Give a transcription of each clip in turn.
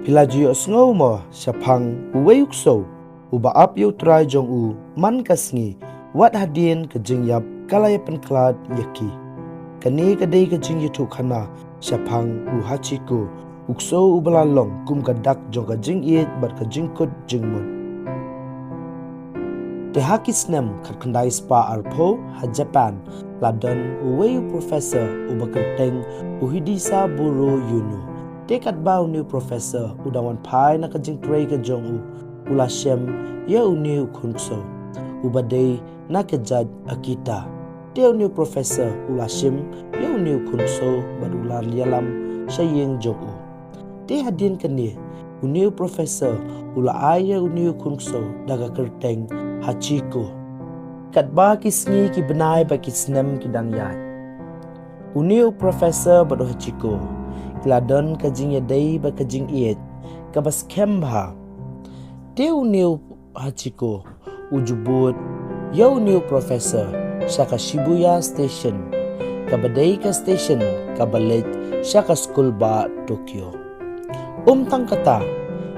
Pilaju sngo mo shaphang uweyuk so uba up yu trai jong u man kasngi wat hadien ke jingiap kalayapan khlad yaki kani kadai ke jingyitu khana shaphang u hachiko ukso ubalalong kum kadak jong ka jingieit bar ka jingkut jingmut te hakisnem khandai spa arpho ha Japan ladon uweyu professor ubakerteng uhidisa buru yunu tekat bau new professor udawan pai na ka jingtrai ka jong u ula shem ya uniu khunso ubadei na ka jad akita teu new professor ula shem ya uniu khunso barular lialam shayeng jong u te hadien kani uniu professor ula aya uniu khunso daga kerteng Hachiko katba kisngi ki benai ba kisnem ki dangyat uniu professor bado Hachiko kladon ka jingedei ba ka jingieit ka bas kembha teu new Hachiko ujubut yau new professor shaka Shibuya station kabadai ka station kabalit shaka school ba Tokyo tang kata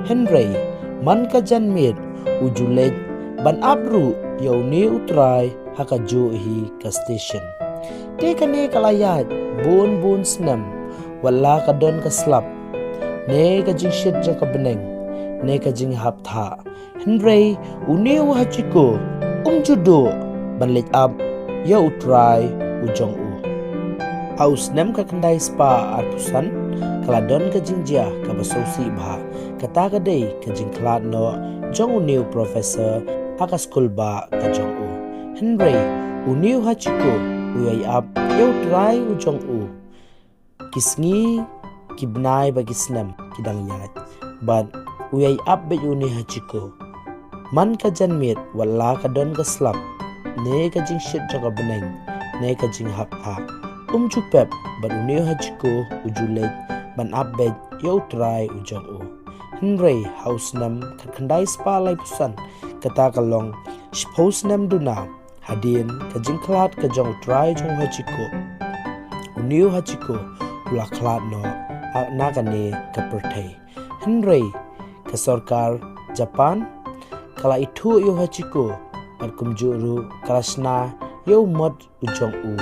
Henry man ka janmit ujulet ban abru yau new Trai hakaju hi ka station te kane kalayat bun snam wala ka don ka slap ne ka jingshit jaka beneng ne ka jinghap tha Henry uniu Hachiko judo banlit up ya utrai ujong u haus nem ka kandai spa arpusan kladon ka jingjia ka basosi bha kata ka dei ka jingkhlad no jong uniu professor haka school ba ka jong u Henry uniu Hachiko uyai up ya utrai ujong u kisngi kibnai bagi snam kidang yat but uyai up be uni Hachiko man ka janmit wala ka don ka slap ne ka jing shit jaka beneng ne ka jing hap ha chupep but uni Hachiko ujulet ban up bed yo try ujong u Henry house nam khandai spa lai pusan kata kalong suppose nam duna hadien ka jing khlad ka jong try jong Hachiko uni Hachiko ula khlad no nagane kaperthai Henry ka sarkar Japan kala itu yo Hachiko at kumjuru kalasna yo mod ujong u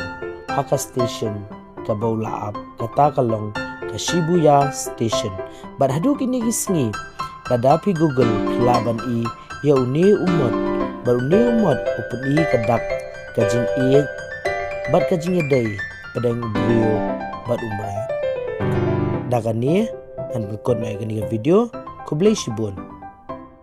haka station ka baula up kata kalong ka Shibuya station but Haduh kini gisngi kadapi Google kilaban i yo ni umot baru ni umot upun i kadak ka jingieit bat ka jingedei padang brio bat umra dagani and berikut mai video ko blay shibun